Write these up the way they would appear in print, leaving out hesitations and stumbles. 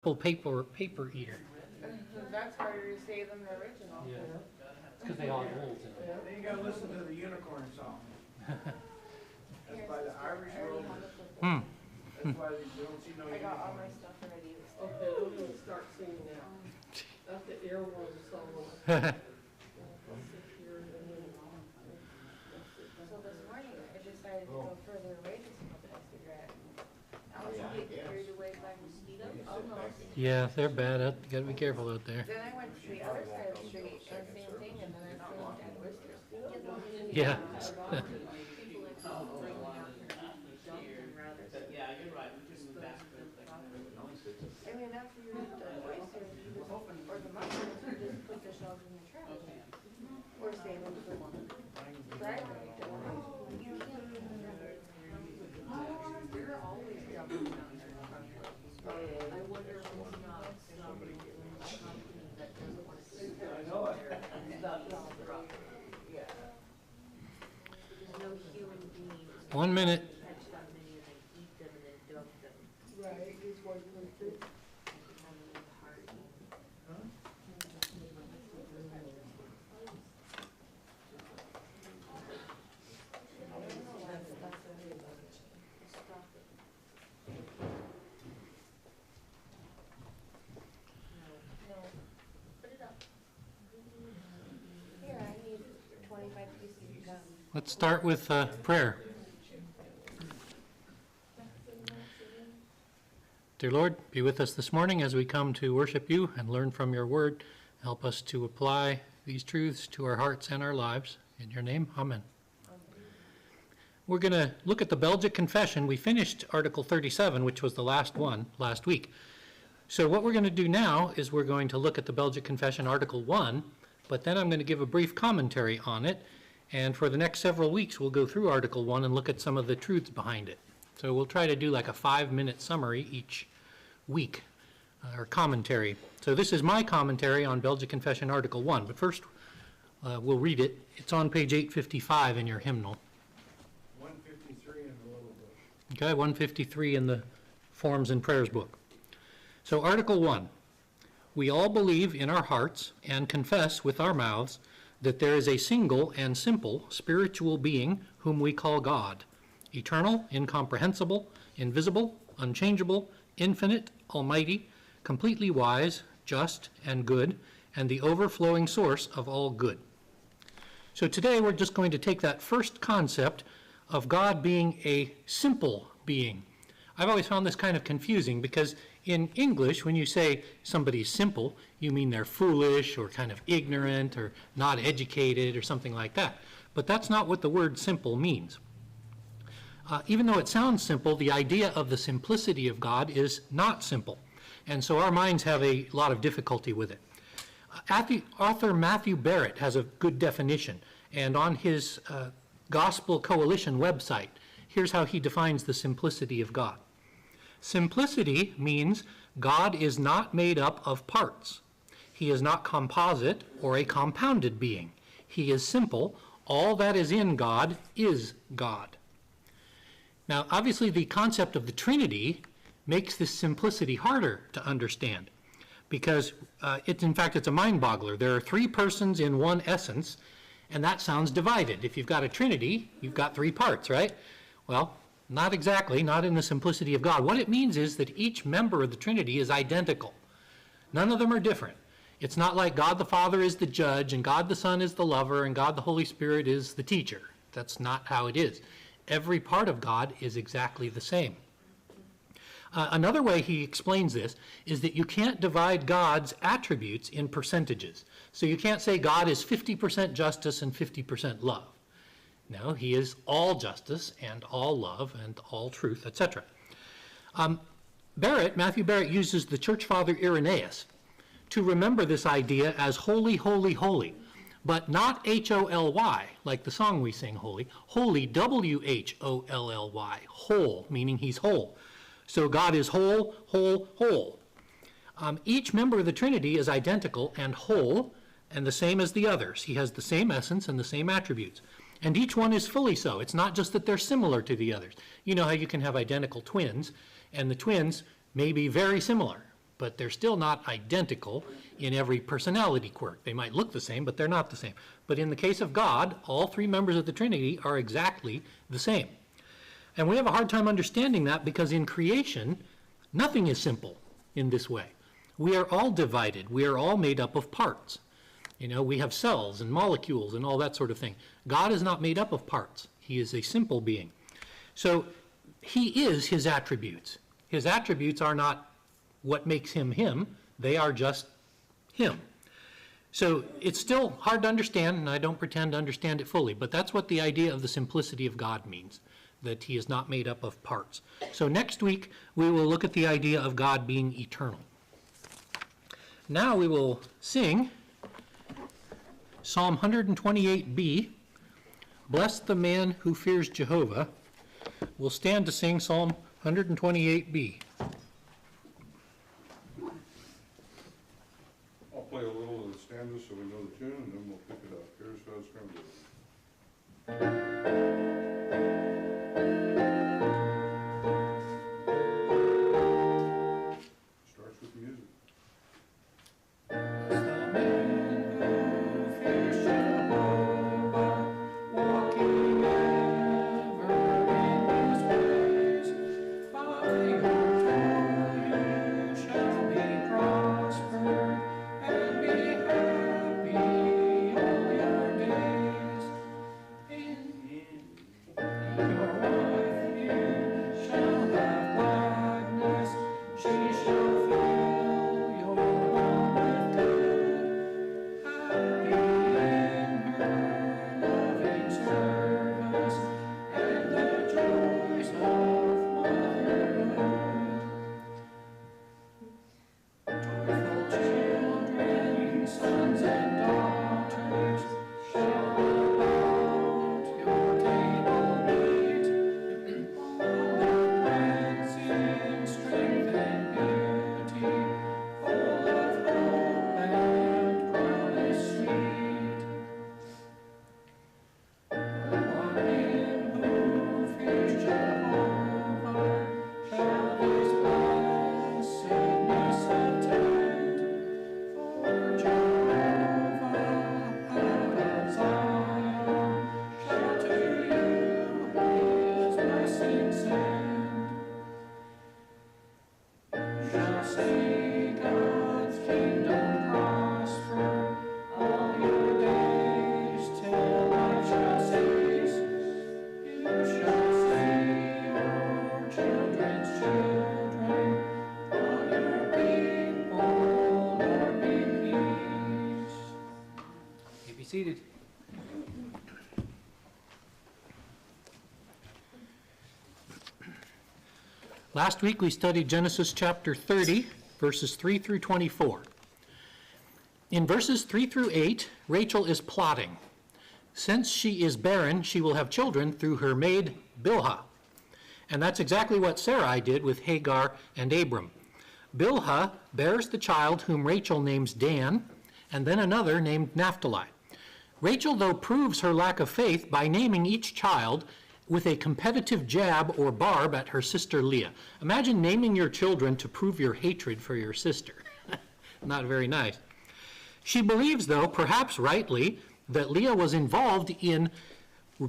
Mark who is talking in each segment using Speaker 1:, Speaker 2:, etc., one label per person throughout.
Speaker 1: Paper eater.
Speaker 2: That's harder to say than the original.
Speaker 1: Yeah. It's because they all have holes in it.
Speaker 3: Then you gotta listen to the unicorn song. That's by the Irish Rovers. That's why you don't see no
Speaker 2: I got all my
Speaker 3: unicorns.
Speaker 2: stuff ready.
Speaker 4: Okay, we're gonna start singing now. That's the airworm song.
Speaker 2: So this morning, I decided to go further away to smoke my cigarette. I was getting carried away by mosquitoes, almost.
Speaker 1: Yeah, they're bad. You gotta be careful out there.
Speaker 2: Then I went to the other side of the street, and same thing, and then I flew dead oysters.
Speaker 1: Yeah.
Speaker 5: Yeah, you're right, we just moved back to the
Speaker 2: I mean, after you eat the oysters, you just, or the mushrooms, you just put the shells in the trash. Or save them for one. Right? You can't. They're always jumping down there. I wonder if it's not somebody that doesn't want to sit there.
Speaker 3: I know it.
Speaker 2: Yeah.
Speaker 6: There's no human being
Speaker 1: 1 minute.
Speaker 6: catch that many and then eat them and then dump them.
Speaker 4: Right, it's one country.
Speaker 2: Put it up. Here, I need 25 pieces of gum.
Speaker 1: Let's start with prayer. Dear Lord, be with us this morning as we come to worship you and learn from your word. Help us to apply these truths to our hearts and our lives. In your name, amen. We're going to look at the Belgic Confession. We finished Article 37, which was the last one, last week. So what we're going to do now is we're going to look at the Belgic Confession, Article 1, but then I'm going to give a brief commentary on it. And for the next several weeks, we'll go through Article 1 and look at some of the truths behind it. So we'll try to do like a 5-minute summary each week, or commentary. So this is my commentary on Belgic Confession, Article 1. But first, we'll read it. It's on page 855 in your hymnal.
Speaker 3: 153 in the little book.
Speaker 1: Okay, 153 in the Forms and Prayers book. So Article 1, we all believe in our hearts and confess with our mouths that there is a single and simple spiritual being whom we call God, eternal, incomprehensible, invisible, unchangeable, infinite, almighty, completely wise, just, and good, and the overflowing source of all good. So today we're just going to take that first concept of God being a simple being. I've always found this kind of confusing because in English, when you say somebody's simple, you mean they're foolish or kind of ignorant or not educated or something like that. But that's not what the word simple means. Even though it sounds simple, the idea of the simplicity of God is not simple. And so our minds have a lot of difficulty with it. Author Matthew Barrett has a good definition. And on his Gospel Coalition website, here's how he defines the simplicity of God. Simplicity means God is not made up of parts. He is not composite or a compounded being. He is simple. All that is in God is God. Now, obviously, the concept of the Trinity makes this simplicity harder to understand because in fact, it's a mind-boggler. There are 3 persons in one essence, and that sounds divided. If you've got a Trinity, you've got 3 parts, right? Well, not exactly, not in the simplicity of God. What it means is that each member of the Trinity is identical. None of them are different. It's not like God the Father is the judge, and God the Son is the lover, and God the Holy Spirit is the teacher. That's not how it is. Every part of God is exactly the same. Another way he explains this is that you can't divide God's attributes in percentages. So you can't say God is 50% justice and 50% love. No, he is all justice and all love and all truth, etc. Matthew Barrett uses the church father Irenaeus to remember this idea as holy, holy, holy. But not H-O-L-Y, like the song we sing, holy. Holy, W-H-O-L-L-Y, whole, meaning he's whole. So God is whole, whole, whole. Each member of the Trinity is identical and whole, and the same as the others. He has the same essence and the same attributes. And each one is fully so. It's not just that they're similar to the others. You know how you can have identical twins, and the twins may be very similar, but they're still not identical in every personality quirk. They might look the same, but they're not the same. But in the case of God, all three members of the Trinity are exactly the same. And we have a hard time understanding that because in creation, nothing is simple in this way. We are all divided. We are all made up of parts. You know, we have cells and molecules and all that sort of thing. God is not made up of parts. He is a simple being. So he is his attributes. His attributes are not what makes him him. They are just him. So it's still hard to understand, and I don't pretend to understand it fully, but that's what the idea of the simplicity of God means, that he is not made up of parts. So next week, we will look at the idea of God being eternal. Now we will sing Psalm 128b, Bless the Man Who Fears Jehovah. We'll stand to sing Psalm 128b.
Speaker 7: I'll play a little of the stanza so we know the tune, and then we'll pick it up. Here's how it's going to go. Starts with the music.
Speaker 1: Seated. Last week we studied Genesis chapter 30, verses 3 through 24. In verses 3 through 8, Rachel is plotting. Since she is barren, she will have children through her maid Bilhah. And that's exactly what Sarai did with Hagar and Abram. Bilhah bears the child whom Rachel names Dan, and then another named Naphtali. Rachel, though, proves her lack of faith by naming each child with a competitive jab or barb at her sister Leah. Imagine naming your children to prove your hatred for your sister. Not very nice. She believes, though, perhaps rightly, that Leah was involved in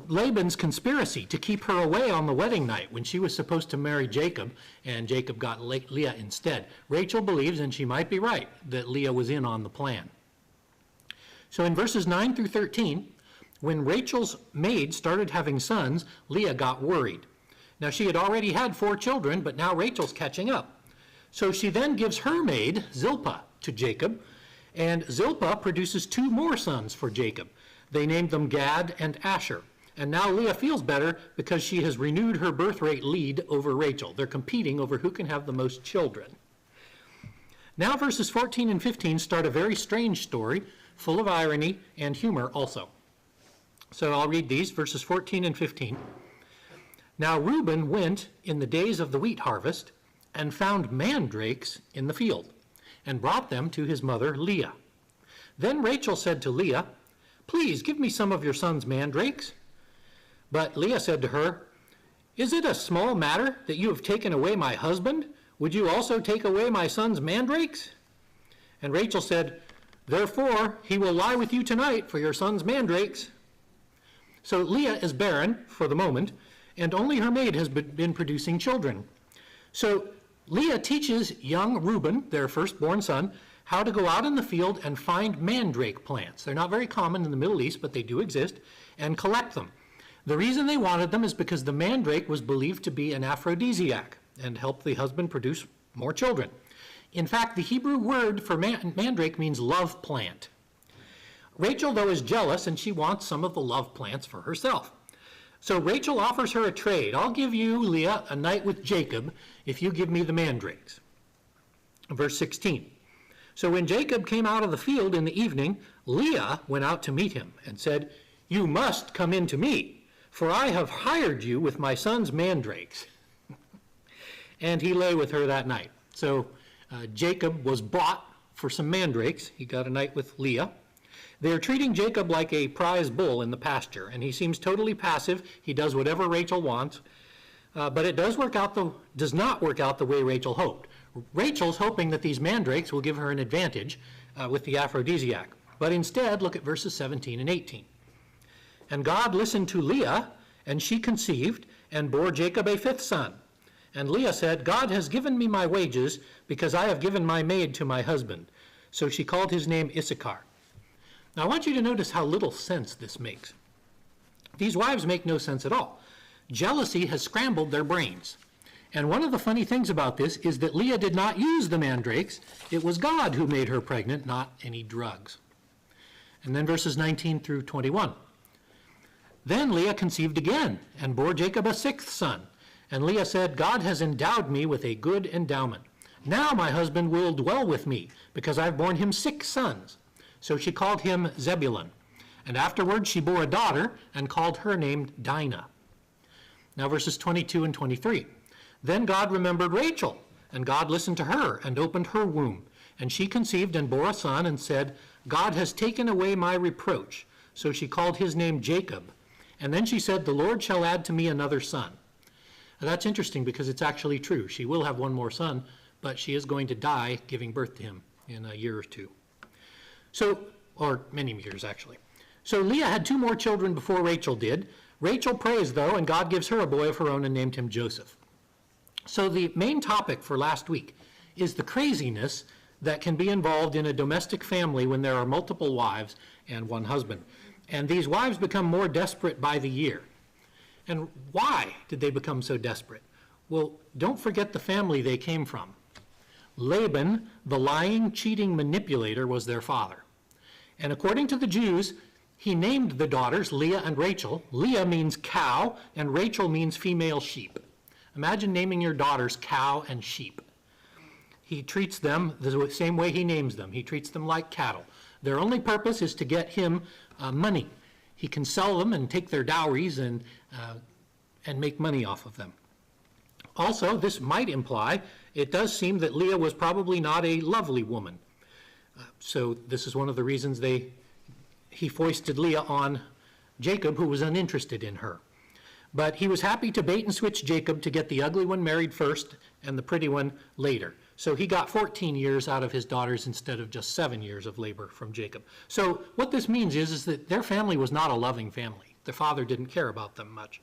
Speaker 1: Laban's conspiracy to keep her away on the wedding night when she was supposed to marry Jacob, and Jacob got Leah instead. Rachel believes, and she might be right, that Leah was in on the plan. So in verses 9 through 13, when Rachel's maid started having sons, Leah got worried. Now she had already had 4 children, but now Rachel's catching up. So she then gives her maid, Zilpah, to Jacob, and Zilpah produces 2 more sons for Jacob. They named them Gad and Asher. And now Leah feels better because she has renewed her birth rate lead over Rachel. They're competing over who can have the most children. Now verses 14 and 15 start a very strange story, full of irony and humor also. So I'll read these, verses 14 and 15. Now Reuben went in the days of the wheat harvest and found mandrakes in the field and brought them to his mother Leah. Then Rachel said to Leah, "Please give me some of your son's mandrakes." But Leah said to her, "Is it a small matter that you have taken away my husband? would you also take away my son's mandrakes? And Rachel said, therefore he will lie with you tonight for your son's mandrakes. So Leah is barren for the moment, and only her maid has been producing children. So Leah teaches young Reuben, their firstborn son, how to go out in the field and find mandrake plants. They're not very common in the Middle East, but they do exist, and collect them. The reason they wanted them is because the mandrake was believed to be an aphrodisiac and help the husband produce more children. In fact, the Hebrew word for mandrake means love plant. Rachel, though, is jealous, and she wants some of the love plants for herself. So Rachel offers her a trade. I'll give you, Leah, a night with Jacob if you give me the mandrakes. Verse 16. So when Jacob came out of the field in the evening, Leah went out to meet him and said, you must come in to me, for I have hired you with my son's mandrakes. And he lay with her that night. So Jacob was bought for some mandrakes. He got a night with Leah. They're treating Jacob like a prize bull in the pasture, and he seems totally passive. He does whatever Rachel wants, but it does not work out the way Rachel hoped. Rachel's hoping that these mandrakes will give her an advantage with the aphrodisiac, but instead, look at verses 17 and 18. And God listened to Leah, and she conceived and bore Jacob a fifth son. And Leah said, God has given me my wages because I have given my maid to my husband. So she called his name Issachar. Now I want you to notice how little sense this makes. These wives make no sense at all. Jealousy has scrambled their brains. And one of the funny things about this is that Leah did not use the mandrakes. It was God who made her pregnant, not any drugs. And then verses 19 through 21. Then Leah conceived again and bore Jacob a sixth son. And Leah said, God has endowed me with a good endowment. Now my husband will dwell with me, because I've borne him 6 sons. So she called him Zebulun. And afterward she bore a daughter and called her name Dinah. Now verses 22 and 23. Then God remembered Rachel, and God listened to her and opened her womb. And she conceived and bore a son and said, God has taken away my reproach. So she called his name Jacob. And then she said, the Lord shall add to me another son. Now that's interesting because it's actually true. She will have one more son, but she is going to die giving birth to him in a year or two. So, or many years actually. So Leah had 2 more children before Rachel did. Rachel prays though, and God gives her a boy of her own and named him Joseph. So the main topic for last week is the craziness that can be involved in a domestic family when there are multiple wives and one husband. And these wives become more desperate by the year. And why did they become so desperate? Well, don't forget the family they came from. Laban, the lying, cheating manipulator, was their father. And according to the Jews, he named the daughters Leah and Rachel. Leah means cow, and Rachel means female sheep. Imagine naming your daughters cow and sheep. He treats them the same way he names them. He treats them like cattle. Their only purpose is to get him money. He can sell them and take their dowries and make money off of them. Also, this might imply, it does seem that Leah was probably not a lovely woman. So this is one of the reasons he foisted Leah on Jacob, who was uninterested in her. But he was happy to bait and switch Jacob to get the ugly one married first and the pretty one later. So he got 14 years out of his daughters instead of just 7 years of labor from Jacob. So what this means is that their family was not a loving family. Their father didn't care about them much.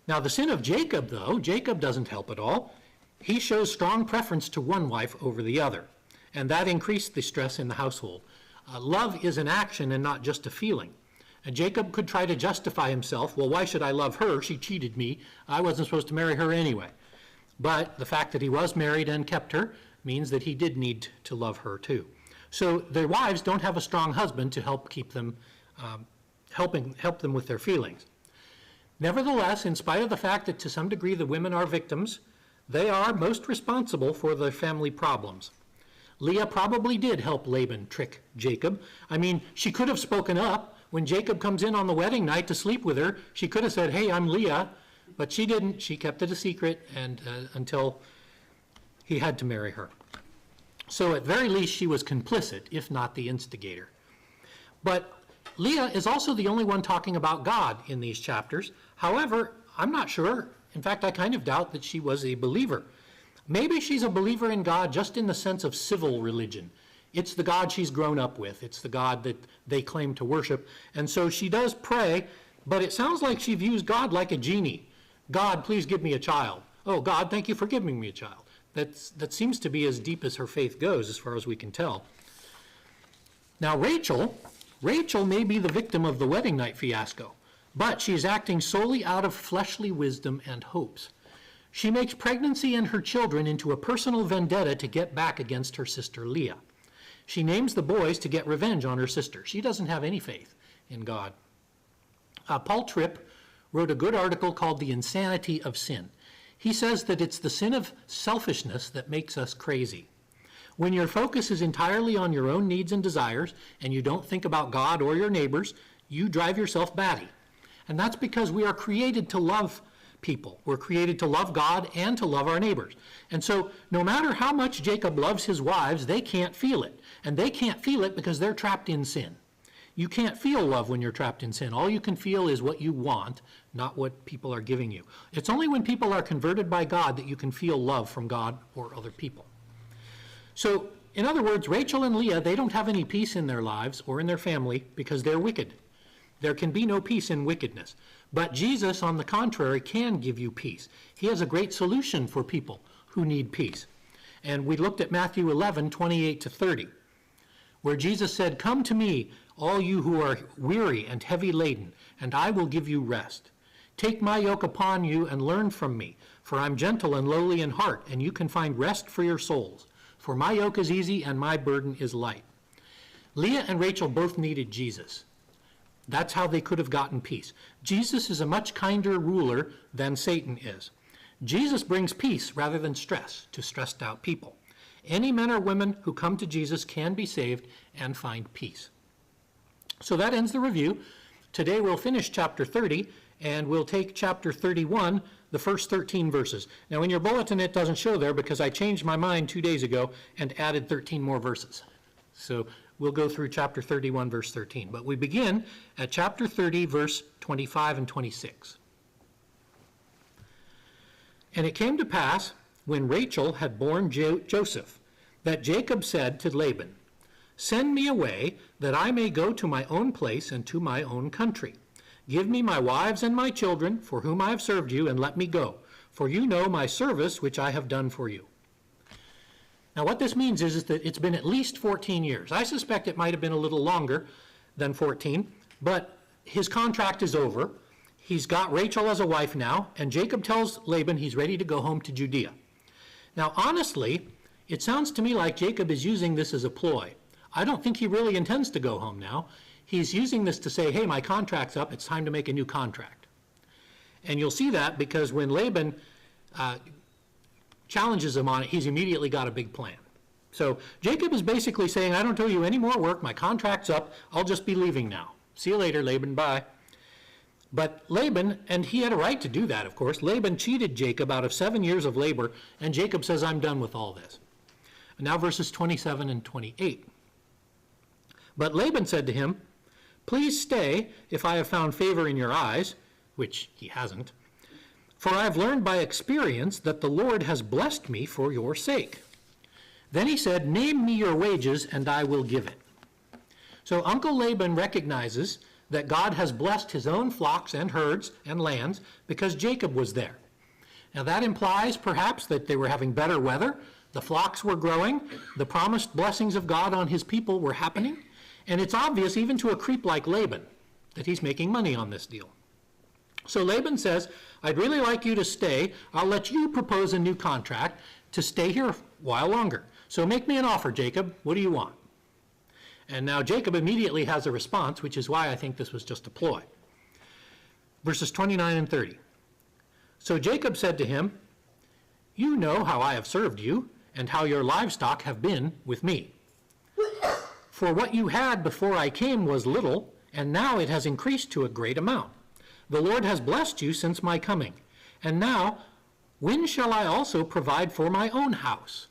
Speaker 1: Now the sin of Jacob, though, Jacob doesn't help at all. He shows strong preference to one wife over the other, and that increased the stress in the household. Love is an action and not just a feeling. And Jacob could try to justify himself, well, why should I love her? She cheated me. I wasn't supposed to marry her anyway. But the fact that he was married and kept her means that he did need to love her too. So their wives don't have a strong husband to help keep them, help them with their feelings. Nevertheless, in spite of the fact that to some degree the women are victims, they are most responsible for their family problems. Leah probably did help Laban trick Jacob. I mean, she could have spoken up. When Jacob comes in on the wedding night to sleep with her, she could have said, hey, I'm Leah, but she didn't. She kept it a secret and until he had to marry her. So at very least, she was complicit, if not the instigator. But Leah is also the only one talking about God in these chapters. However, I'm not sure. In fact, I kind of doubt that she was a believer. maybe she's a believer in God just in the sense of civil religion. It's the God she's grown up with. It's the God that they claim to worship. And so she does pray, but it sounds like she views God like a genie. God, please give me a child. Oh, God, thank you for giving me a child. That seems to be as deep as her faith goes, as far as we can tell. Now, Rachel may be the victim of the wedding night fiasco, but she's acting solely out of fleshly wisdom and hopes. She makes pregnancy and her children into a personal vendetta to get back against her sister Leah. She names the boys to get revenge on her sister. She doesn't have any faith in God. Paul Tripp wrote a good article called The Insanity of Sin. He says that it's the sin of selfishness that makes us crazy. When your focus is entirely on your own needs and desires, and you don't think about God or your neighbors, you drive yourself batty. And that's because we are created to love people. We're created to love God and to love our neighbors. And so no matter how much Jacob loves his wives, they can't feel it. And they can't feel it because they're trapped in sin. You can't feel love when you're trapped in sin. All you can feel is what you want, not what people are giving you. It's only when people are converted by God that you can feel love from God or other people. So, in other words, Rachel and Leah, they don't have any peace in their lives or in their family because they're wicked. There can be no peace in wickedness. But Jesus, on the contrary, can give you peace. He has a great solution for people who need peace. And we looked at Matthew 11, 28 to 30, where Jesus said, "Come to me, all you who are weary and heavy laden, and I will give you rest. Take my yoke upon you and learn from me, for I'm gentle and lowly in heart, and you can find rest for your souls. For my yoke is easy and my burden is light." Leah and Rachel both needed Jesus. That's how they could have gotten peace. Jesus is a much kinder ruler than Satan is. Jesus brings peace rather than stress to stressed out people. Any men or women who come to Jesus can be saved and find peace. So that ends the review. Today we'll finish chapter 30, and we'll take chapter 31, the first 13 verses. Now in your bulletin it doesn't show there because I changed my mind 2 days ago and added 13 more verses. So we'll go through chapter 31, verse 13. But we begin at chapter 30, verse 25 and 26. "And it came to pass, when Rachel had borne Joseph, that Jacob said to Laban, 'Send me away, that I may go to my own place and to my own country. Give me my wives and my children, for whom I have served you, and let me go. For you know my service which I have done for you.'" Now what this means is that it's been at least 14 years. I suspect it might have been a little longer than 14, but his contract is over. He's got Rachel as a wife now, and Jacob tells Laban he's ready to go home to Judea. Now honestly, it sounds to me like Jacob is using this as a ploy. I don't think he really intends to go home now. He's using this to say, hey, my contract's up, it's time to make a new contract. And you'll see that because when Laban challenges him on it, he's immediately got a big plan. So Jacob is basically saying, I don't owe you any more work, my contract's up, I'll just be leaving now. See you later, Laban, bye. But Laban, and he had a right to do that, of course, Laban cheated Jacob out of 7 years of labor, and Jacob says, I'm done with all this. And now verses 27 and 28. "But Laban said to him, 'Please stay, if I have found favor in your eyes,' which he hasn't, 'for I have learned by experience that the Lord has blessed me for your sake.' Then he said, 'Name me your wages, and I will give it.'" So Uncle Laban recognizes that God has blessed his own flocks and herds and lands because Jacob was there. Now that implies perhaps that they were having better weather, the flocks were growing, the promised blessings of God on his people were happening, and it's obvious even to a creep like Laban that he's making money on this deal. So Laban says, I'd really like you to stay. I'll let you propose a new contract to stay here a while longer. So make me an offer, Jacob. What do you want? And now Jacob immediately has a response, which is why I think this was just a ploy. Verses 29 and 30. "So Jacob said to him, 'You know how I have served you, and how your livestock have been with me. For what you had before I came was little, and now it has increased to a great amount. The Lord has blessed you since my coming. And now, when shall I also provide for my own house?'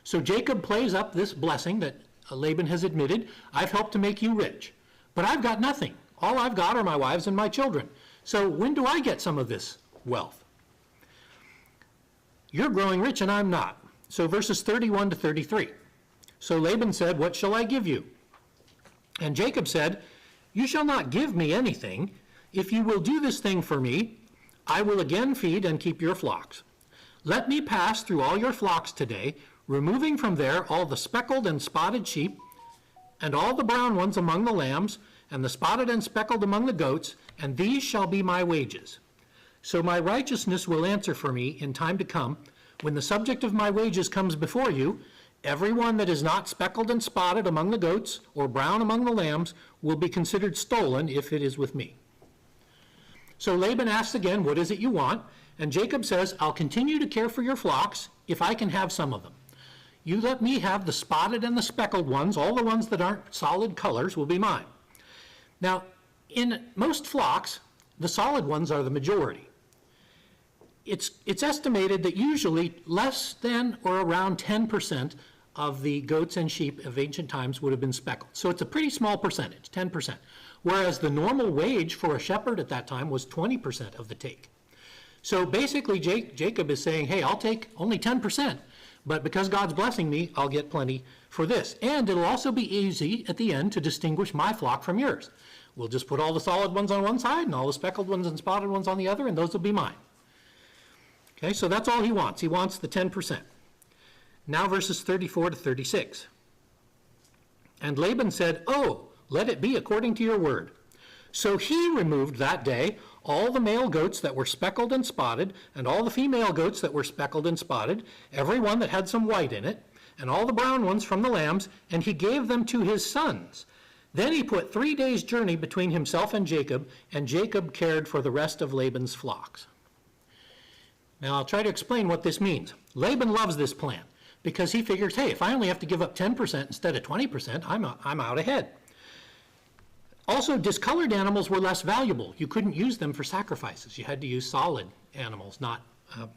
Speaker 1: So Jacob plays up this blessing that Laban has admitted, I've helped to make you rich, but I've got nothing. All I've got are my wives and my children. So when do I get some of this wealth? You're growing rich and I'm not. So verses 31 to 33. So Laban said, what shall I give you? And Jacob said, you shall not give me anything. If you will do this thing for me, I will again feed and keep your flocks. Let me pass through all your flocks today, removing from there all the speckled and spotted sheep, and all the brown ones among the lambs, and the spotted and speckled among the goats, and these shall be my wages. So my righteousness will answer for me in time to come. When the subject of my wages comes before you, every one that is not speckled and spotted among the goats, or brown among the lambs, will be considered stolen if it is with me. So Laban asks again, what is it you want? And Jacob says, I'll continue to care for your flocks if I can have some of them. You let me have the spotted and the speckled ones, all the ones that aren't solid colors will be mine. Now, in most flocks, the solid ones are the majority. It's estimated that usually less than or around 10% of the goats and sheep of ancient times would have been speckled. So it's a pretty small percentage, 10%. Whereas the normal wage for a shepherd at that time was 20% of the take. So basically Jacob is saying, hey, I'll take only 10%, but because God's blessing me, I'll get plenty for this. And it'll also be easy at the end to distinguish my flock from yours. We'll just put all the solid ones on one side and all the speckled ones and spotted ones on the other, and those will be mine. Okay, so that's all he wants. He wants the 10%. Now verses 34 to 36. And Laban said, oh, let it be according to your word. So he removed that day all the male goats that were speckled and spotted, and all the female goats that were speckled and spotted, every one that had some white in it, and all the brown ones from the lambs, and he gave them to his sons. Then he put 3 days' journey between himself and Jacob cared for the rest of Laban's flocks. Now I'll try to explain what this means. Laban loves this plan because he figures, hey, if I only have to give up 10% instead of 20%, I'm out ahead. Also, discolored animals were less valuable. You couldn't use them for sacrifices. You had to use solid animals, not,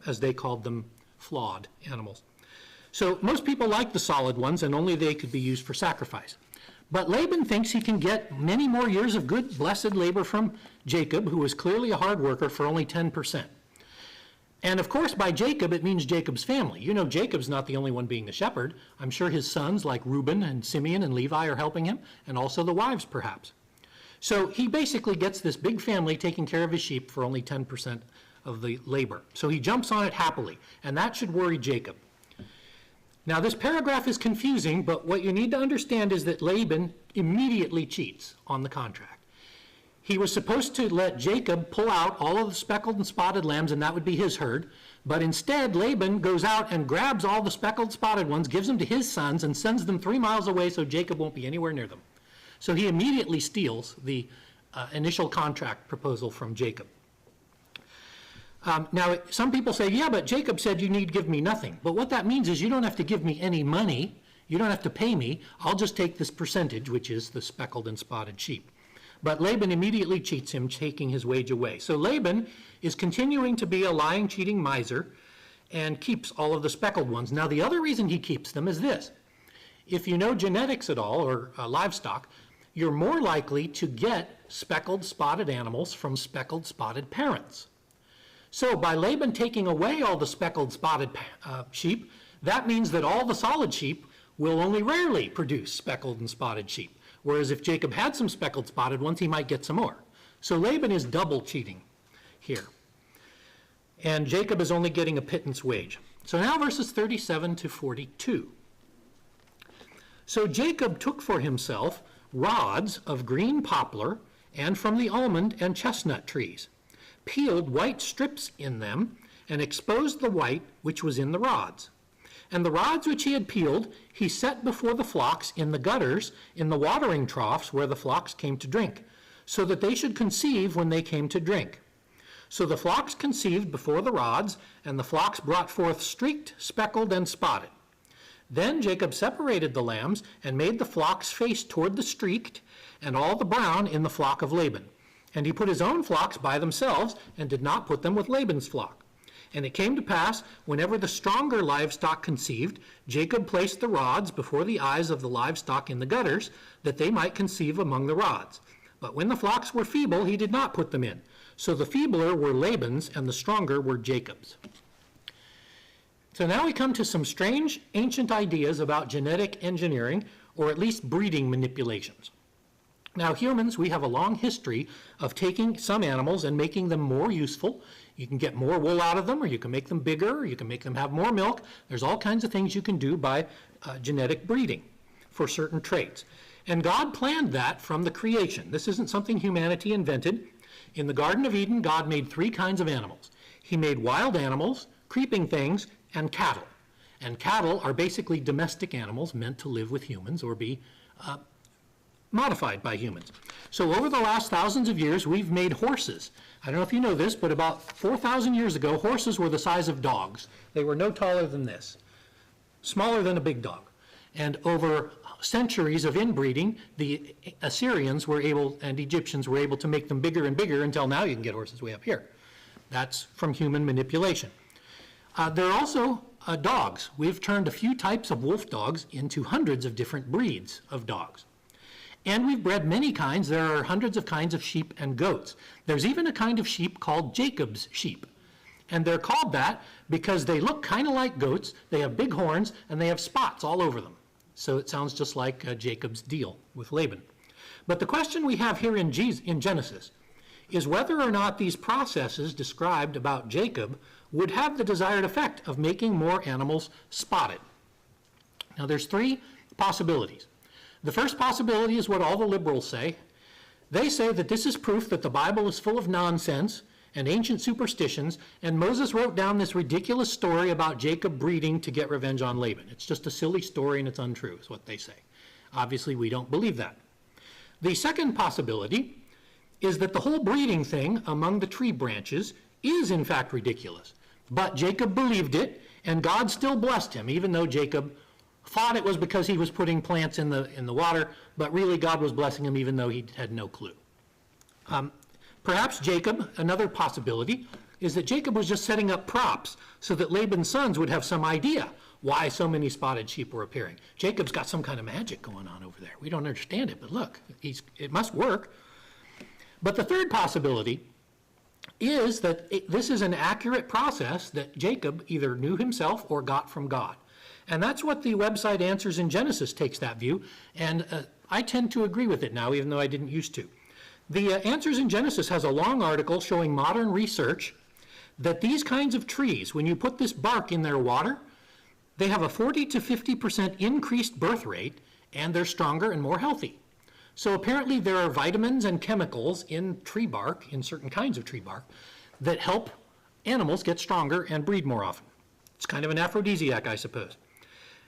Speaker 1: as they called them, flawed animals. So most people like the solid ones, and only they could be used for sacrifice. But Laban thinks he can get many more years of good, blessed labor from Jacob, who was clearly a hard worker, for only 10%. And of course, by Jacob, it means Jacob's family. You know, Jacob's not the only one being the shepherd. I'm sure his sons, like Reuben and Simeon and Levi, are helping him, and also the wives, perhaps. So he basically gets this big family taking care of his sheep for only 10% of the labor. So he jumps on it happily, and that should worry Jacob. Now, this paragraph is confusing, but what you need to understand is that Laban immediately cheats on the contract. He was supposed to let Jacob pull out all of the speckled and spotted lambs, and that would be his herd. But instead, Laban goes out and grabs all the speckled, spotted ones, gives them to his sons, and sends them 3 miles away so Jacob won't be anywhere near them. So he immediately steals the initial contract proposal from Jacob. Now, some people say, yeah, but Jacob said you need give me nothing. But what that means is you don't have to give me any money. You don't have to pay me. I'll just take this percentage, which is the speckled and spotted sheep. But Laban immediately cheats him, taking his wage away. So Laban is continuing to be a lying, cheating miser and keeps all of the speckled ones. Now, the other reason he keeps them is this. If you know genetics at all, or livestock, you're more likely to get speckled, spotted animals from speckled, spotted parents. So by Laban taking away all the speckled, spotted sheep, that means that all the solid sheep will only rarely produce speckled and spotted sheep. Whereas if Jacob had some speckled, spotted ones, he might get some more. So Laban is double cheating here. And Jacob is only getting a pittance wage. So now verses 37 to 42. So Jacob took for himself rods of green poplar and from the almond and chestnut trees, peeled white strips in them, and exposed the white which was in the rods. And the rods which he had peeled he set before the flocks in the gutters, in the watering troughs where the flocks came to drink, so that they should conceive when they came to drink. So the flocks conceived before the rods, and the flocks brought forth streaked, speckled, and spotted. Then Jacob separated the lambs and made the flocks face toward the streaked, and all the brown in the flock of Laban. And he put his own flocks by themselves and did not put them with Laban's flock. And it came to pass, whenever the stronger livestock conceived, Jacob placed the rods before the eyes of the livestock in the gutters, that they might conceive among the rods. But when the flocks were feeble, he did not put them in. So the feebler were Laban's, and the stronger were Jacob's. So now we come to some strange ancient ideas about genetic engineering, or at least breeding manipulations. Now humans, we have a long history of taking some animals and making them more useful. You can get more wool out of them, or you can make them bigger, or you can make them have more milk. There's all kinds of things you can do by genetic breeding for certain traits. And God planned that from the creation. This isn't something humanity invented. In the Garden of Eden, God made 3 kinds of animals. He made wild animals, creeping things, and cattle. And cattle are basically domestic animals meant to live with humans or be modified by humans. So over the last thousands of years, we've made horses. I don't know if you know this, but about 4,000 years ago, horses were the size of dogs. They were no taller than this, smaller than a big dog. And over centuries of inbreeding, the Assyrians were able, and Egyptians were able to make them bigger and bigger until now you can get horses way up here. That's from human manipulation. There are also dogs. We've turned a few types of wolf dogs into hundreds of different breeds of dogs. And we've bred many kinds. There are hundreds of kinds of sheep and goats. There's even a kind of sheep called Jacob's sheep. And they're called that because they look kind of like goats. They have big horns and they have spots all over them. So it sounds just like Jacob's deal with Laban. But the question we have here in Genesis is whether or not these processes described about Jacob would have the desired effect of making more animals spotted. Now there's 3 possibilities. The first possibility is what all the liberals say. They say that this is proof that the Bible is full of nonsense and ancient superstitions, and Moses wrote down this ridiculous story about Jacob breeding to get revenge on Laban. It's just a silly story and it's untrue, is what they say. Obviously, we don't believe that. The second possibility is that the whole breeding thing among the tree branches is in fact ridiculous. But Jacob believed it, and God still blessed him, even though Jacob thought it was because he was putting plants in the water, but really God was blessing him even though he had no clue. Perhaps Jacob, another possibility, is that Jacob was just setting up props so that Laban's sons would have some idea why so many spotted sheep were appearing. Jacob's got some kind of magic going on over there. We don't understand it, but look, it must work. But the third possibility is that this is an accurate process that Jacob either knew himself or got from God. And that's what the website Answers in Genesis takes that view, and I tend to agree with it now, even though I didn't used to. The Answers in Genesis has a long article showing modern research that these kinds of trees, when you put this bark in their water, they have a 40 to 50% increased birth rate, and they're stronger and more healthy. So apparently there are vitamins and chemicals in tree bark, in certain kinds of tree bark, that help animals get stronger and breed more often. It's kind of an aphrodisiac, I suppose.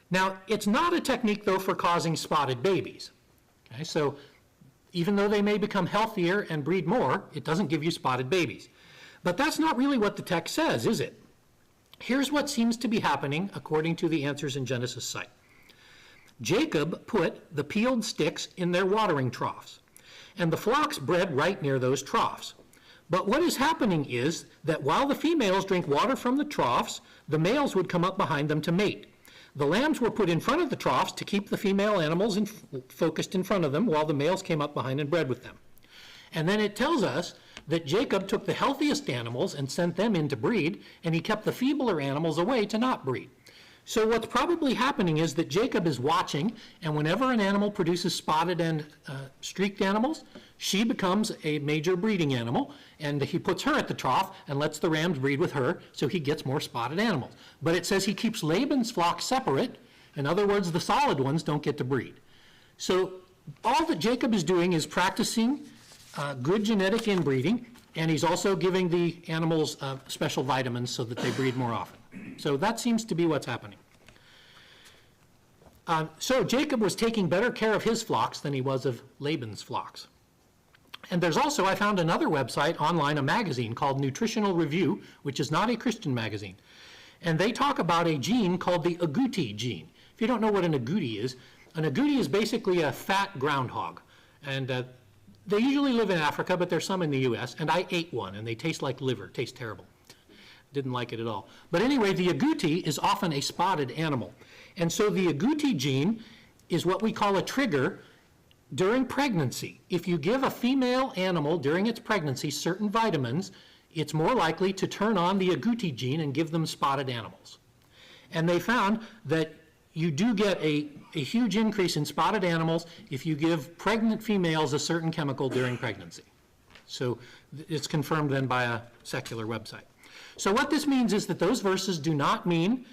Speaker 1: Now, it's not a technique, though, for causing spotted babies. Okay, so even though they may become healthier and breed more, it doesn't give you spotted babies. But that's not really what the text says, is it? Here's what seems to be happening according to the Answers in Genesis site. Jacob put the peeled sticks in their watering troughs, and the flocks bred right near those troughs. But what is happening is that while the females drink water from the troughs, the males would come up behind them to mate. The lambs were put in front of the troughs to keep the female animals focused in front of them while the males came up behind and bred with them. And then it tells us that Jacob took the healthiest animals and sent them in to breed, and he kept the feebler animals away to not breed. So what's probably happening is that Jacob is watching, and whenever an animal produces spotted and streaked animals, she becomes a major breeding animal, and he puts her at the trough and lets the rams breed with her, so he gets more spotted animals. But it says he keeps Laban's flock separate. In other words, the solid ones don't get to breed. So all that Jacob is doing is practicing good genetic inbreeding, and he's also giving the animals special vitamins so that they breed more often. So that seems to be what's happening. So Jacob was taking better care of his flocks than he was of Laban's flocks. And there's also, I found another website online, a magazine called Nutritional Review, which is not a Christian magazine. And they talk about a gene called the agouti gene. If you don't know what an agouti is basically a fat groundhog. And they usually live in Africa, but there's some in the US. And I ate one, and they taste like liver, taste terrible. Didn't like it at all. But anyway, the agouti is often a spotted animal. And so the agouti gene is what we call a trigger during pregnancy. If you give a female animal during its pregnancy certain vitamins, it's more likely to turn on the agouti gene and give them spotted animals. And they found that you do get a huge increase in spotted animals if you give pregnant females a certain chemical during pregnancy. So it's confirmed then by a secular website. So what this means is that those verses do not mean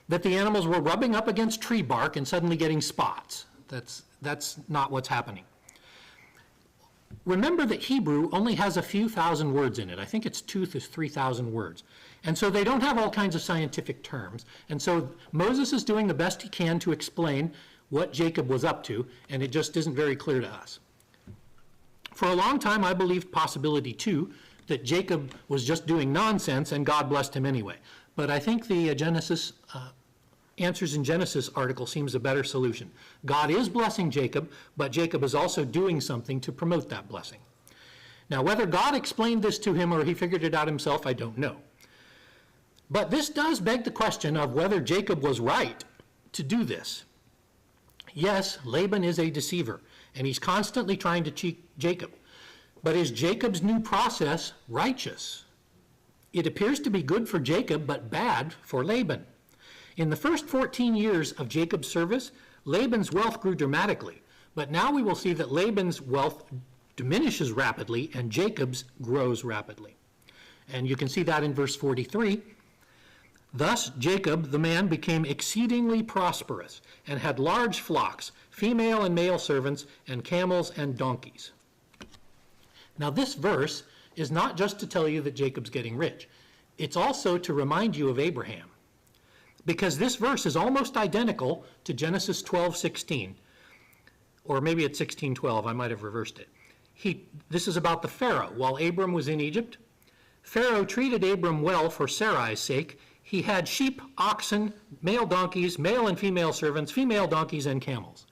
Speaker 1: that the animals were rubbing up against tree bark and suddenly getting spots. That's not what's happening. Remember that Hebrew only has a few thousand words in it. I think it's 2,000 to 3,000 words. And so they don't have all kinds of scientific terms. And so Moses is doing the best he can to explain what Jacob was up to, and it just isn't very clear to us. For a long time, I believed possibility two, that Jacob was just doing nonsense and God blessed him anyway. But I think the Genesis Answers in Genesis article seems a better solution. God is blessing Jacob, but Jacob is also doing something to promote that blessing. Now, whether God explained this to him or he figured it out himself, I don't know. But this does beg the question of whether Jacob was right to do this. Yes, Laban is a deceiver, and he's constantly trying to cheat Jacob. But is Jacob's new process righteous? It appears to be good for Jacob, but bad for Laban. In the first 14 years of Jacob's service, Laban's wealth grew dramatically, but now we will see that Laban's wealth diminishes rapidly and Jacob's grows rapidly. And you can see that in verse 43. Thus Jacob, the man, became exceedingly prosperous and had large flocks, female and male servants, and camels and donkeys. Now this verse is not just to tell you that Jacob's getting rich. It's also to remind you of Abraham. Because this verse is almost identical to Genesis 12:16, or maybe it's 16:12, I might have reversed it. This is about the Pharaoh. While Abram was in Egypt, Pharaoh treated Abram well for Sarai's sake. He had sheep, oxen, male donkeys, male and female servants, female donkeys, and camels.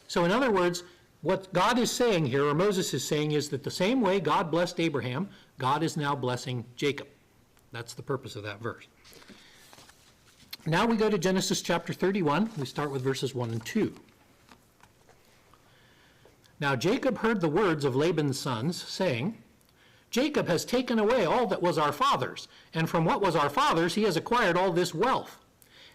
Speaker 1: So in other words, what God is saying here, or Moses is saying, is that the same way God blessed Abraham, God is now blessing Jacob. That's the purpose of that verse. Now we go to Genesis chapter 31. We start with verses 1 and 2. Now Jacob heard the words of Laban's sons, saying, Jacob has taken away all that was our father's, and from what was our father's he has acquired all this wealth.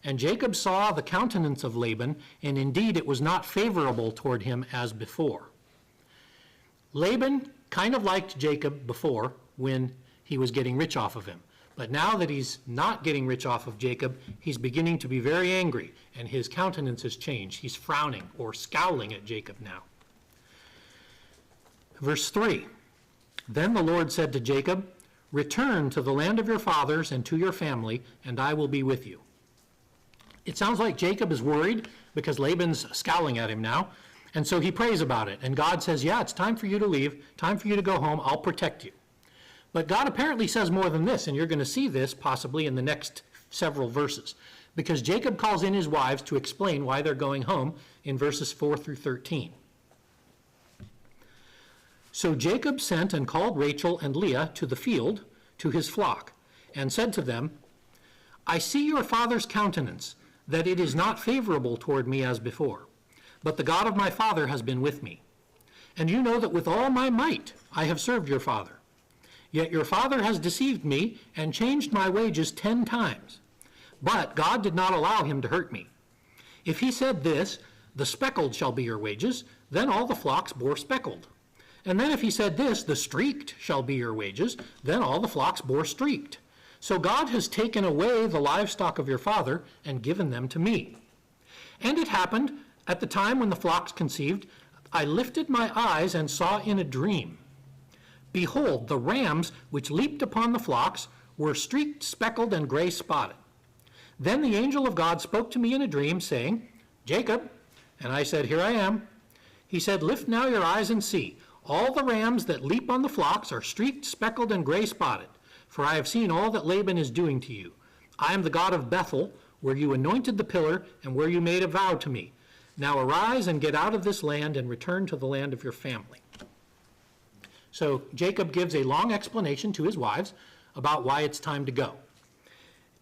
Speaker 1: And Jacob saw the countenance of Laban, and indeed it was not favorable toward him as before. Laban kind of liked Jacob before when he was getting rich off of him. But now that he's not getting rich off of Jacob, he's beginning to be very angry, and his countenance has changed. He's frowning or scowling at Jacob now. Verse 3, Then the Lord said to Jacob, Return to the land of your fathers and to your family, and I will be with you. It sounds like Jacob is worried because Laban's scowling at him now, and so he prays about it. And God says, yeah, it's time for you to leave, time for you to go home, I'll protect you. But God apparently says more than this, and you're going to see this possibly in the next several verses, because Jacob calls in his wives to explain why they're going home in verses 4 through 13. So Jacob sent and called Rachel and Leah to the field, to his flock, and said to them, I see your father's countenance, that it is not favorable toward me as before, but the God of my father has been with me. And you know that with all my might I have served your father. Yet your father has deceived me and changed my wages 10 times. But God did not allow him to hurt me. If he said this, the speckled shall be your wages, then all the flocks bore speckled. And then if he said this, the streaked shall be your wages, then all the flocks bore streaked. So God has taken away the livestock of your father and given them to me. And it happened at the time when the flocks conceived, I lifted my eyes and saw in a dream. Behold, the rams which leaped upon the flocks were streaked, speckled, and gray spotted. Then the angel of God spoke to me in a dream, saying, Jacob. And I said, Here I am. He said, Lift now your eyes and see. All the rams that leap on the flocks are streaked, speckled, and gray spotted. For I have seen all that Laban is doing to you. I am the God of Bethel, where you anointed the pillar, and where you made a vow to me. Now arise and get out of this land and return to the land of your family. So Jacob gives a long explanation to his wives about why it's time to go.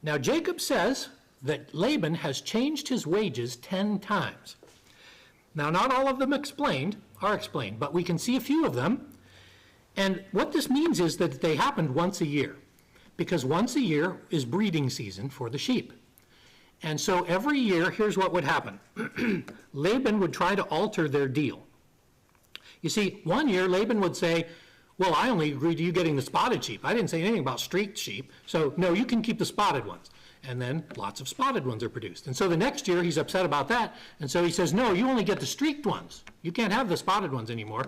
Speaker 1: Now Jacob says that Laban has changed his wages 10 times. Now not all of them are explained, but we can see a few of them. And what this means is that they happened once a year, because once a year is breeding season for the sheep. And so every year, here's what would happen. Laban would try to alter their deal. You see, one year Laban would say, well, I only agreed to you getting the spotted sheep. I didn't say anything about streaked sheep. So no, you can keep the spotted ones. And then lots of spotted ones are produced. And so the next year he's upset about that. And so he says, no, you only get the streaked ones. You can't have the spotted ones anymore.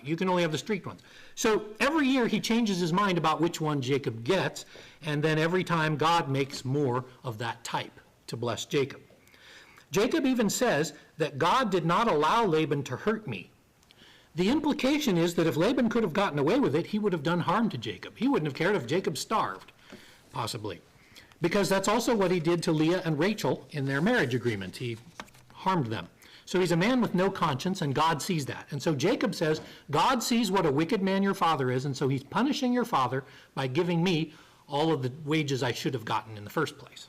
Speaker 1: You can only have the streaked ones. So every year he changes his mind about which one Jacob gets. And then every time God makes more of that type to bless Jacob. Jacob even says that God did not allow Laban to hurt me. The implication is that if Laban could have gotten away with it, he would have done harm to Jacob. He wouldn't have cared if Jacob starved, possibly. Because that's also what he did to Leah and Rachel in their marriage agreement. He harmed them. So he's a man with no conscience, and God sees that. And so Jacob says, God sees what a wicked man your father is, and so he's punishing your father by giving me all of the wages I should have gotten in the first place.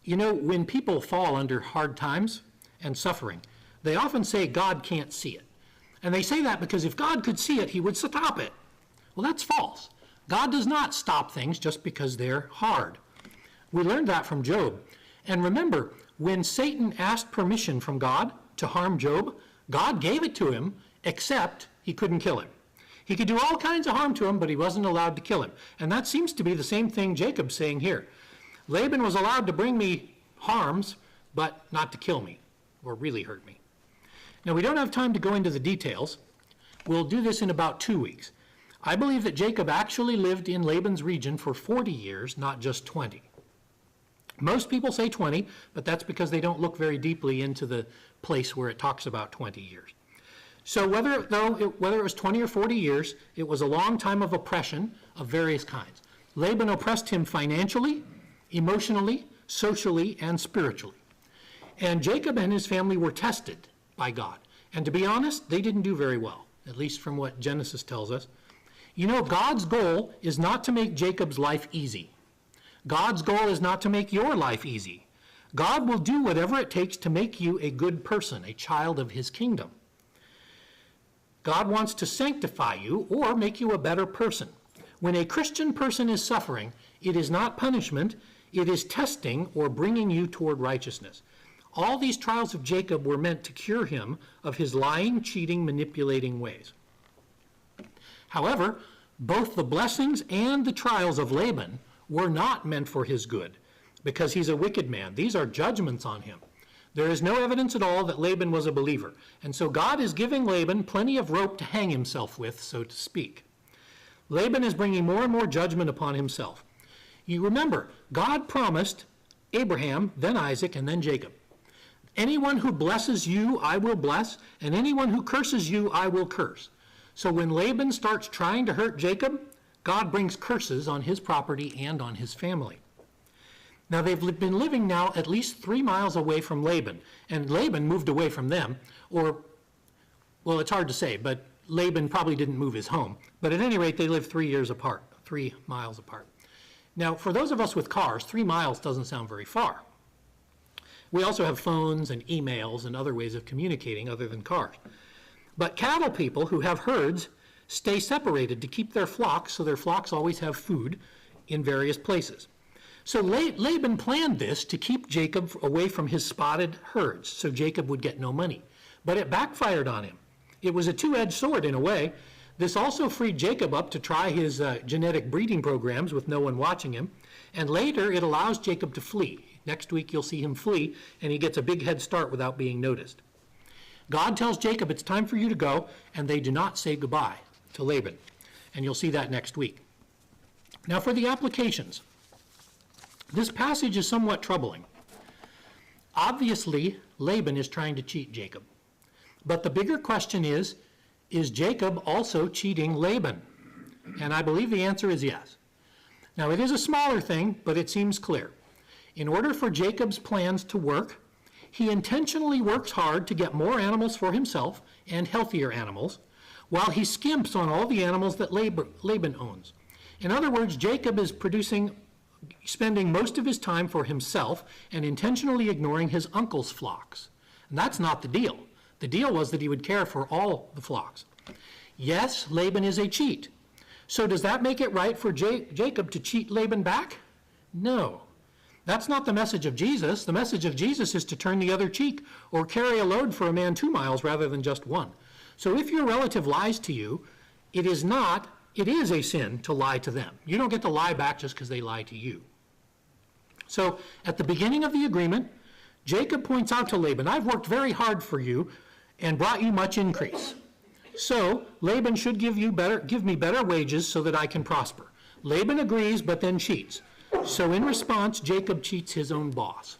Speaker 1: You know, when people fall under hard times and suffering, they often say God can't see it. And they say that because if God could see it, he would stop it. Well, that's false. God does not stop things just because they're hard. We learned that from Job. And remember, when Satan asked permission from God to harm Job, God gave it to him, except he couldn't kill him. He could do all kinds of harm to him, but he wasn't allowed to kill him. And that seems to be the same thing Jacob's saying here. Laban was allowed to bring me harms, but not to kill me or really hurt me. Now, we don't have time to go into the details. We'll do this in about 2 weeks. I believe that Jacob actually lived in Laban's region for 40 years, not just 20. Most people say 20, but that's because they don't look very deeply into the place where it talks about 20 years. So whether it was 20 or 40 years, it was a long time of oppression of various kinds. Laban oppressed him financially, emotionally, socially, and spiritually. And Jacob and his family were tested by God. And to be honest, they didn't do very well, at least from what Genesis tells us. You know, God's goal is not to make Jacob's life easy. God's goal is not to make your life easy. God will do whatever it takes to make you a good person, a child of his kingdom. God wants to sanctify you or make you a better person. When a Christian person is suffering, it is not punishment, it is testing or bringing you toward righteousness. All these trials of Jacob were meant to cure him of his lying, cheating, manipulating ways. However, both the blessings and the trials of Laban were not meant for his good, because he's a wicked man. These are judgments on him. There is no evidence at all that Laban was a believer. And so God is giving Laban plenty of rope to hang himself with, so to speak. Laban is bringing more and more judgment upon himself. You remember, God promised Abraham, then Isaac, and then Jacob. Anyone who blesses you, I will bless, and anyone who curses you, I will curse. So when Laban starts trying to hurt Jacob, God brings curses on his property and on his family. Now, they've been living now at least 3 miles away from Laban, and Laban moved away from them, or, well, it's hard to say, but Laban probably didn't move his home. But at any rate, they live 3 years apart, 3 miles apart. Now, for those of us with cars, 3 miles doesn't sound very far. We also have phones and emails and other ways of communicating other than cars. But cattle people who have herds stay separated to keep their flocks, so their flocks always have food in various places. So Laban planned this to keep Jacob away from his spotted herds, so Jacob would get no money. But it backfired on him. It was a two-edged sword in a way. This also freed Jacob up to try his genetic breeding programs with no one watching him. And later, it allows Jacob to flee. Next week, you'll see him flee, and he gets a big head start without being noticed. God tells Jacob, it's time for you to go, and they do not say goodbye to Laban. And you'll see that next week. Now, for the applications. This passage is somewhat troubling. Obviously, Laban is trying to cheat Jacob. But the bigger question is Jacob also cheating Laban? And I believe the answer is yes. Now, it is a smaller thing, but it seems clear. In order for Jacob's plans to work, he intentionally works hard to get more animals for himself and healthier animals, while he skimps on all the animals that Laban owns. In other words, Jacob is spending most of his time for himself and intentionally ignoring his uncle's flocks. And that's not the deal. The deal was that he would care for all the flocks. Yes, Laban is a cheat. So does that make it right for Jacob to cheat Laban back? No. That's not the message of Jesus. The message of Jesus is to turn the other cheek or carry a load for a man 2 miles rather than just 1. So if your relative lies to you, it is a sin to lie to them. You don't get to lie back just because they lie to you. So at the beginning of the agreement, Jacob points out to Laban, I've worked very hard for you and brought you much increase. So Laban should give me better wages so that I can prosper. Laban agrees, but then cheats. So in response, Jacob cheats his own boss.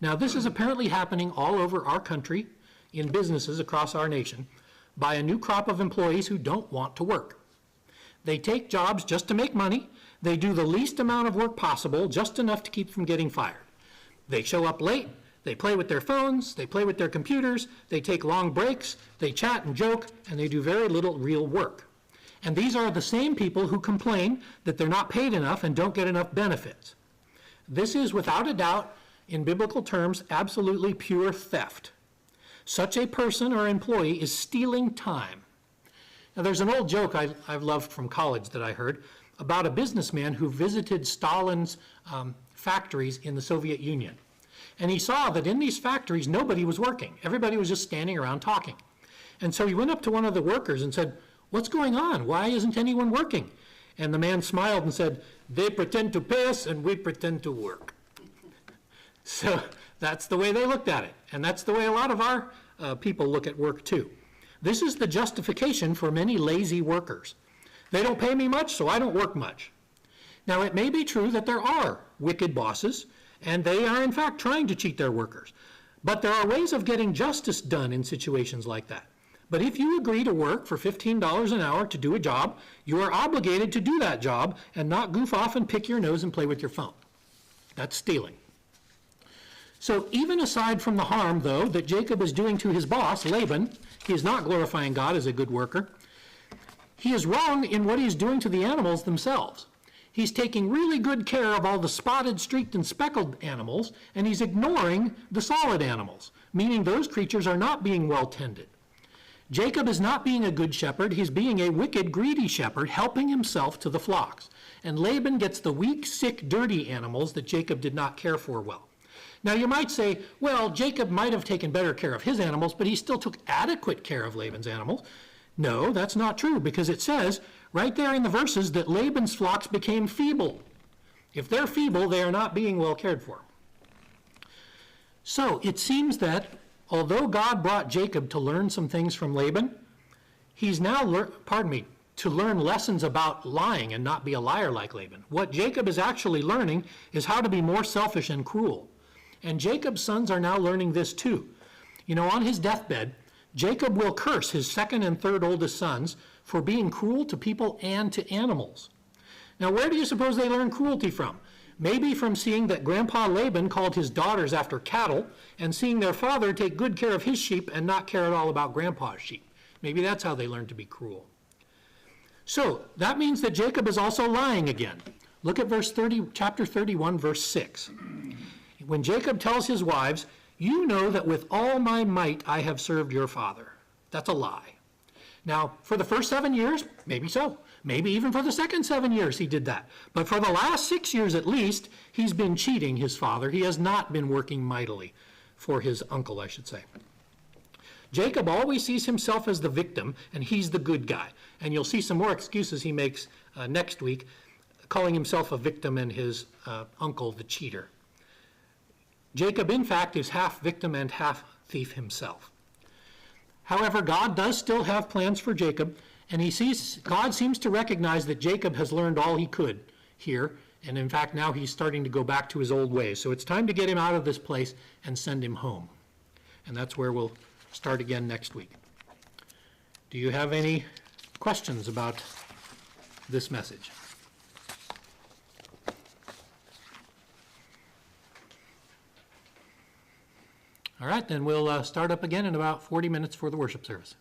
Speaker 1: Now this is apparently happening all over our country, in businesses across our nation, by a new crop of employees who don't want to work. They take jobs just to make money. They do the least amount of work possible, just enough to keep from getting fired. They show up late, they play with their phones, they play with their computers, they take long breaks, they chat and joke, and they do very little real work. And these are the same people who complain that they're not paid enough and don't get enough benefits. This is, without a doubt, in biblical terms, absolutely pure theft. Such a person or employee is stealing time. Now, there's an old joke I've loved from college that I heard about a businessman who visited Stalin's factories in the Soviet Union. And he saw that in these factories, nobody was working. Everybody was just standing around talking. And so he went up to one of the workers and said, "What's going on? Why isn't anyone working?" And the man smiled and said, "They pretend to pay us and we pretend to work." So that's the way they looked at it. And that's the way a lot of our people look at work too. This is the justification for many lazy workers. They don't pay me much, so I don't work much. Now, it may be true that there are wicked bosses, and they are in fact trying to cheat their workers. But there are ways of getting justice done in situations like that. But if you agree to work for $15 an hour to do a job, you are obligated to do that job and not goof off and pick your nose and play with your phone. That's stealing. So even aside from the harm, though, that Jacob is doing to his boss, Laban, he is not glorifying God as a good worker. He is wrong in what he's doing to the animals themselves. He's taking really good care of all the spotted, streaked, and speckled animals, and he's ignoring the solid animals, meaning those creatures are not being well tended. Jacob is not being a good shepherd. He's being a wicked, greedy shepherd, helping himself to the flocks. And Laban gets the weak, sick, dirty animals that Jacob did not care for well. Now you might say, well, Jacob might have taken better care of his animals, but he still took adequate care of Laban's animals. No, that's not true, because it says right there in the verses that Laban's flocks became feeble. If they're feeble, they are not being well cared for. So it seems that although God brought Jacob to learn some things from Laban, he's now to learn lessons about lying and not be a liar like Laban. What Jacob is actually learning is how to be more selfish and cruel. And Jacob's sons are now learning this too. You know, on his deathbed, Jacob will curse his second and third oldest sons for being cruel to people and to animals. Now, where do you suppose they learn cruelty from? Maybe from seeing that Grandpa Laban called his daughters after cattle and seeing their father take good care of his sheep and not care at all about Grandpa's sheep. Maybe that's how they learned to be cruel. So that means that Jacob is also lying again. Look at chapter 31, verse 6. When Jacob tells his wives, "You know that with all my might I have served your father." That's a lie. Now, for the first 7 years, maybe so. Maybe even for the second 7 years he did that. But for the last 6 years at least, he's been cheating his father. He has not been working mightily for his uncle, I should say. Jacob always sees himself as the victim, and he's the good guy. And you'll see some more excuses he makes next week, calling himself a victim and his uncle the cheater. Jacob, in fact, is half victim and half thief himself. However, God does still have plans for Jacob, and God seems to recognize that Jacob has learned all he could here, and in fact, now he's starting to go back to his old ways. So it's time to get him out of this place and send him home. And that's where we'll start again next week. Do you have any questions about this message? All right, then we'll start up again in about 40 minutes for the worship service.